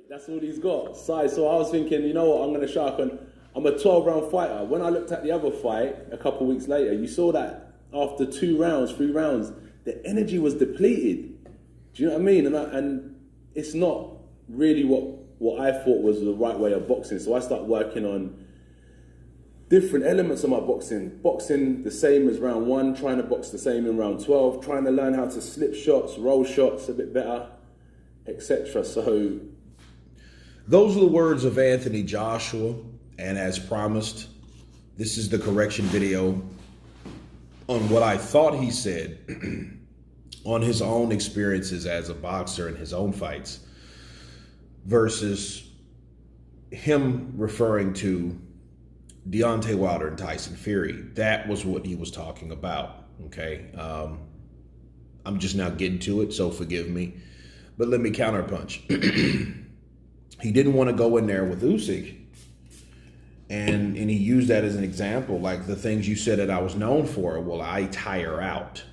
That's all he's got, size. So I was thinking, you know what, I'm going to shark on. I'm a 12-round fighter. When I looked at the other fight a couple weeks later, you saw that after 2 rounds, 3 rounds, the energy was depleted. Do you know what I mean? And it's not really what I thought was the right way of boxing. So I started working on different elements of my boxing. Boxing the same as round 1, trying to box the same in round 12, trying to learn how to slip shots, roll shots a bit better, etc. So those are the words of Anthony Joshua. And as promised, this is the correction video on what I thought he said on his own experiences as a boxer in his own fights versus him referring to Deontay Wilder and Tyson Fury. That was what he was talking about, okay? I'm just now getting to it, so forgive me. But let me counterpunch. He didn't want to go in there with Usyk. And he used that as an example, like the things you said that I was known for. Well, I tire out,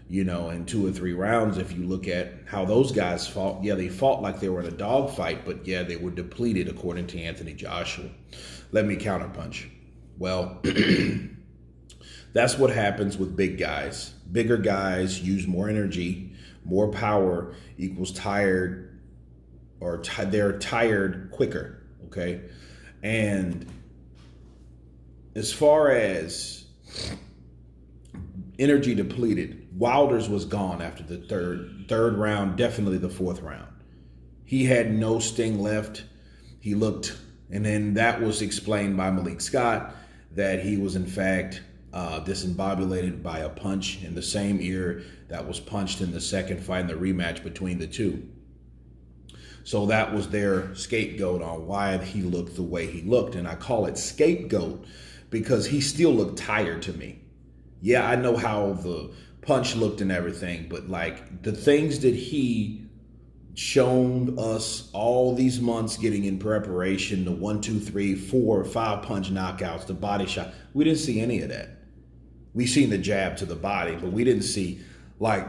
you know, in 2 or 3 rounds. If you look at how those guys fought, yeah, they fought like they were in a dogfight, but yeah, they were depleted, according to Anthony Joshua. Let me counterpunch. Well, that's what happens with big guys. Bigger guys use more energy, more power equals tired, or they're tired quicker, okay? And as far as energy depleted, Wilder's was gone after the third round, definitely the 4th round. He had no sting left. He looked, and then that was explained by Malik Scott, that he was in fact disembobulated by a punch in the same ear that was punched in the second fight in the rematch between the two. So that was their scapegoat on why he looked the way he looked. And I call it scapegoat because he still looked tired to me. Yeah, I know how the punch looked and everything, but like the things that he shown us all these months getting in preparation, the 1, 2, 3, 4, 5 punch knockouts, the body shot, we didn't see any of that. We seen the jab to the body, but we didn't see like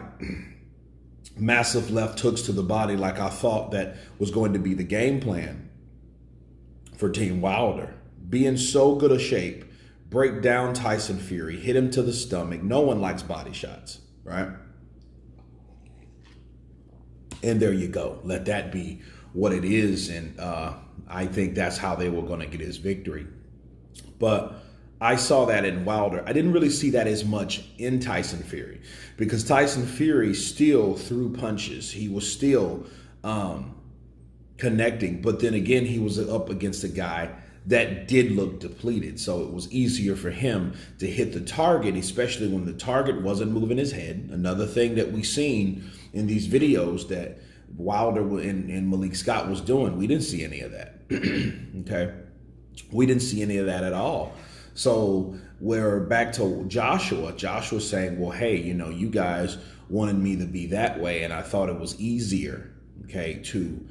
massive left hooks to the body like I thought that was going to be the game plan for Team Wilder. Be in so good a shape, break down Tyson Fury, hit him to the stomach. No one likes body shots, right? And there you go. Let that be what it is. And I think that's how they were going to get his victory. But I saw that in Wilder. I didn't really see that as much in Tyson Fury because Tyson Fury still threw punches. He was still connecting. But then again, he was up against a guy that did look depleted. So it was easier for him to hit the target, especially when the target wasn't moving his head. Another thing that we seen in these videos that Wilder and Malik Scott was doing, we didn't see any of that. Okay? We didn't see any of that at all. So we're back to Joshua. Joshua saying, well, hey, you know, you guys wanted me to be that way, and I thought it was easier, okay, to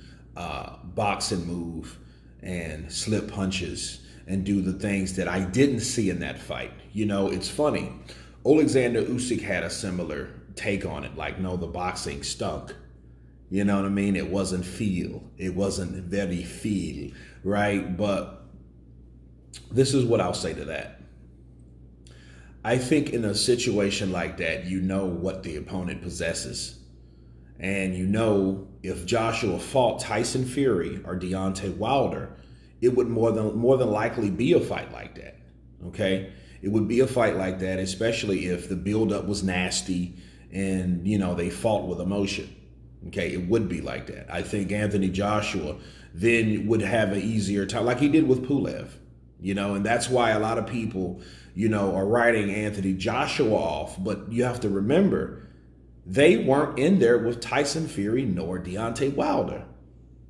box and move and slip punches and do the things that I didn't see in that fight. You know, it's funny. Oleksandr Usyk had a similar take on it. Like, no, the boxing stunk. You know what I mean? It wasn't feel. It wasn't very feel, right? But this is what I'll say to that. I think in a situation like that, you know what the opponent possesses. And you know if Joshua fought Tyson Fury or Deontay Wilder, it would more than likely be a fight like that, okay? It would be a fight like that, especially if the buildup was nasty and, you know, they fought with emotion, okay? It would be like that. I think Anthony Joshua then would have an easier time, like he did with Pulev, you know, and that's why a lot of people, you know, are writing Anthony Joshua off. But you have to remember, they weren't in there with Tyson Fury nor Deontay Wilder.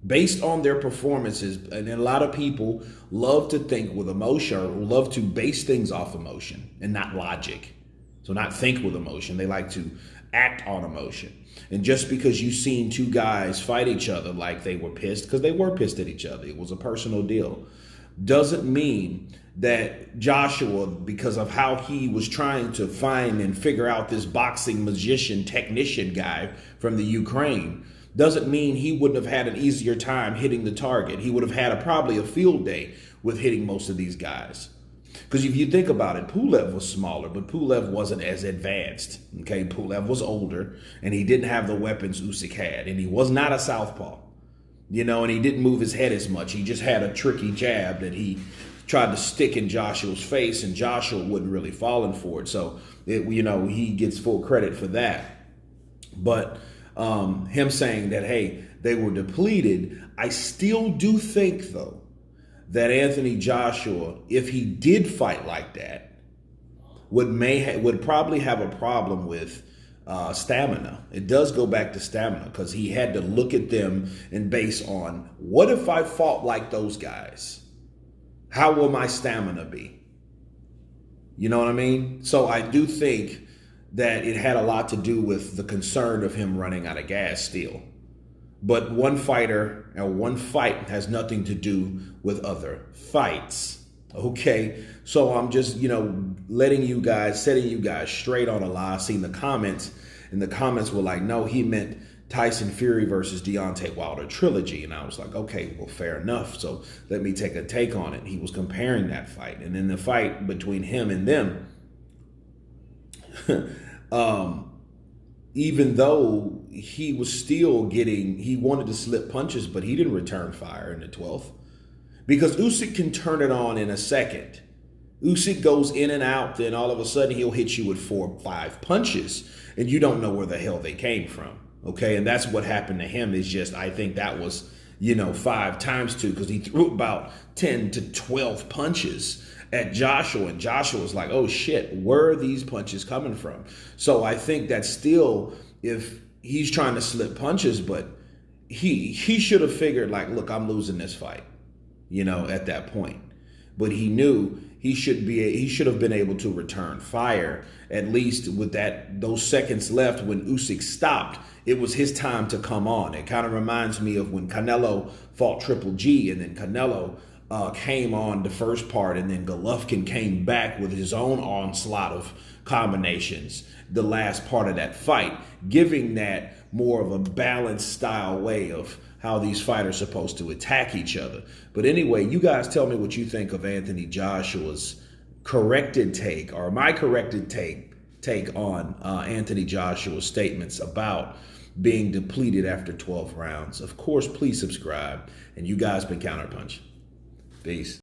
Based on their performances, and a lot of people love to think with emotion, or love to base things off emotion and not logic. So not think with emotion, they like to act on emotion. And just because you've seen 2 guys fight each other like they were pissed, because they were pissed at each other, it was a personal deal, doesn't mean that Joshua, because of how he was trying to find and figure out this boxing magician technician guy from the Ukraine, doesn't mean he wouldn't have had an easier time hitting the target. He would have had probably a field day with hitting most of these guys. Because if you think about it, Pulev was smaller, but Pulev wasn't as advanced. Okay, Pulev was older, and he didn't have the weapons Usyk had, and he was not a southpaw, and he didn't move his head as much. He just had a tricky jab that he tried to stick in Joshua's face, and Joshua wasn't really falling for it. So, he gets full credit for that. But him saying that, hey, they were depleted, I still do think, though, that Anthony Joshua, if he did fight like that, would probably have a problem with stamina. It does go back to stamina, because he had to look at them and base on, what if I fought like those guys? How will my stamina be? You know what I mean? So I do think that it had a lot to do with the concern of him running out of gas still. But one fighter or one fight has nothing to do with other fights. Okay, so I'm just, setting you guys straight on a lie. I seen the comments, and the comments were like, no, he meant Tyson Fury versus Deontay Wilder trilogy. And I was like, okay, well, fair enough. So let me take a take on it. He was comparing that fight. And then the fight between him and them, even though he was still he wanted to slip punches, but he didn't return fire in the 12th. Because Usyk can turn it on in a second. Usyk goes in and out, then all of a sudden he'll hit you with 4 or 5 punches, and you don't know where the hell they came from. Okay, and that's what happened to him. Is just, I think that was, 5 times 2, because he threw about 10 to 12 punches at Joshua, and Joshua was like, oh shit, where are these punches coming from? So I think that still, if he's trying to slip punches, but he should have figured, like, look, I'm losing this fight, at that point. But he knew he should have been able to return fire, at least with those seconds left when Usyk stopped. It was his time to come on. It kind of reminds me of when Canelo fought Triple G, and then Canelo came on the first part, and then Golovkin came back with his own onslaught of combinations the last part of that fight, giving that more of a balanced style way of how these fighters are supposed to attack each other. But anyway, you guys tell me what you think of Anthony Joshua's corrected take, or my corrected take on Anthony Joshua's statements about being depleted after 12 rounds. Of course, please subscribe. And you guys been Counterpunch. Peace.